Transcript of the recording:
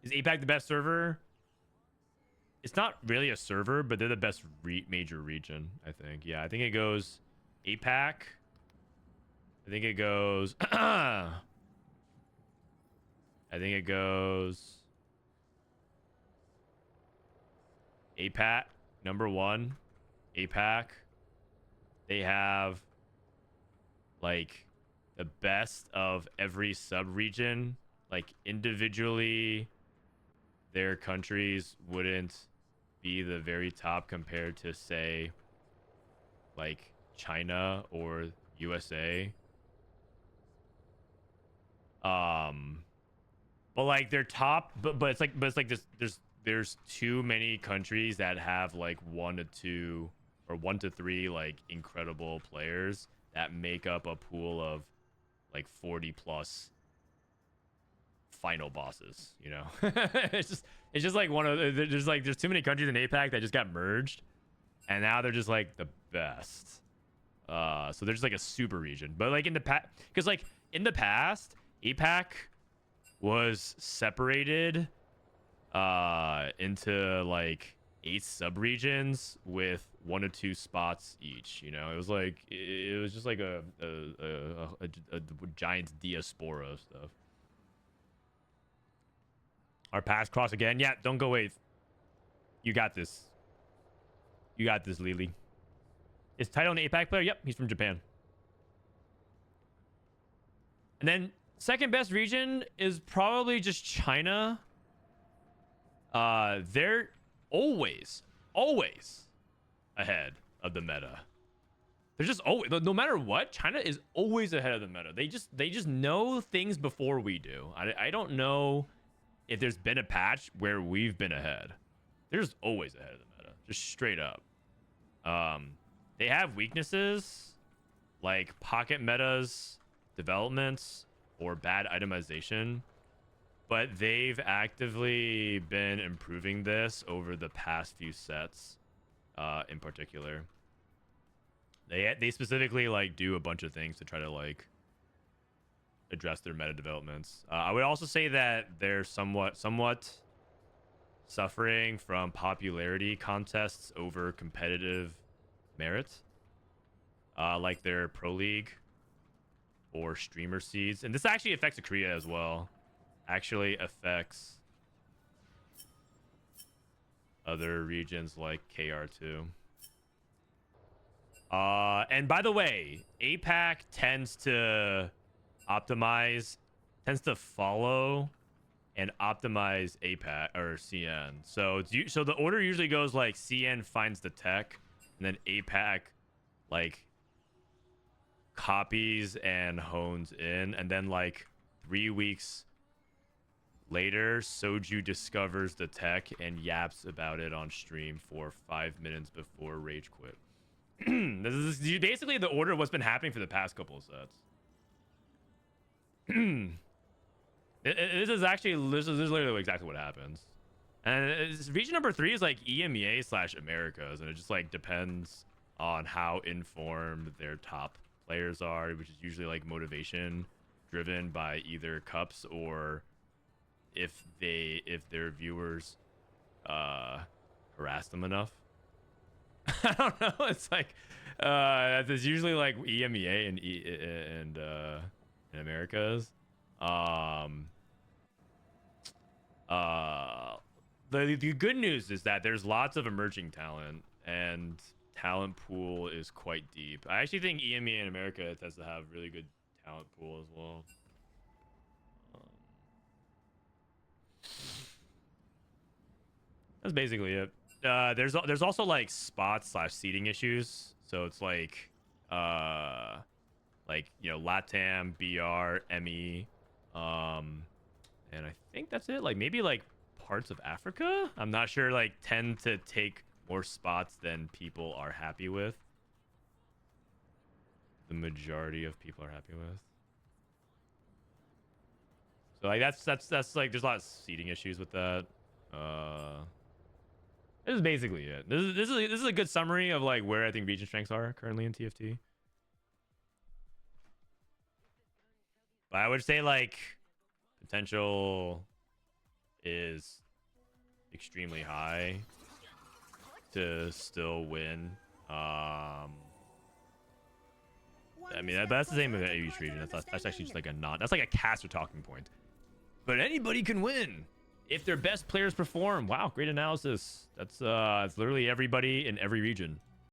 Is APAC the best server? It's not really a server, but they're the best major region, I think. Yeah, I think it goes APAC. I think it goes... I think it goes... APAC, number 1. APAC. They have, like, the best of every sub-region. Like, individually, their countries wouldn't be the very top compared to, say, like China or USA. But like they're top, but it's like there's too many countries that have like 1 to 2 or 1 to 3 like incredible players that make up a pool of like 40 plus final bosses, you know. it's just like one of there's too many countries in APAC that just got merged, and now they're just like the best. So they're just like a super region. But like in the past, because like in the past, APAC was separated into like 8 subregions with 1 or 2 spots each. You know, it was like it was just like a giant diaspora of stuff. Our paths cross again. Yeah, don't go away. You got this. You got this, Lily. Is Taito an APAC player? Yep, he's from Japan. And then second best region is probably just China. They're always ahead of the meta. They're just always, no matter what, China is always ahead of the meta. They just know things before we do. I don't know if there's been a patch where we've been ahead. They're just always ahead of the meta, just straight up. They have weaknesses like pocket metas, developments, or bad itemization, but they've actively been improving this over the past few sets, in particular. They specifically like do a bunch of things to try to like address their meta developments. I would also say that they're somewhat suffering from popularity contests over competitive merit, like their Pro League or streamer seeds. And this actually affects Korea as well. Actually affects other regions like KR2. And by the way, APAC tends to follow and optimize APAC or CN. So so the order usually goes like CN finds the tech, and then APAC like copies and hones in, and then like 3 weeks later, Soju discovers the tech and yaps about it on stream for 5 minutes before rage quit. This is basically the order of what's been happening for the past couple of sets. This is literally exactly what happens. And region number 3 is like EMEA/Americas, and it just like depends on how informed their top players are, which is usually like motivation driven by either cups or if their viewers harass them enough. I don't know. It's like it's usually like EMEA and Americas. The good news is that there's lots of emerging talent, and talent pool is quite deep. I actually think EMEA and America tends to have really good talent pool as well. That's basically it. There's also like spots/seating issues. So it's like you know, LATAM, BR, ME, and I think that's it. Like maybe like parts of Africa, I'm not sure, like tend to take more spots than people are happy with. The majority of people are happy with. So like that's like there's a lot of seating issues with that. This is basically it. This is a good summary of like where I think region strengths are currently in TFT. But I would say like potential is extremely high to still win. I mean, that's the same with each region. That's actually just like a non. That's like a caster talking point. But anybody can win if their best players perform. Wow, great analysis. That's it's literally everybody in every region.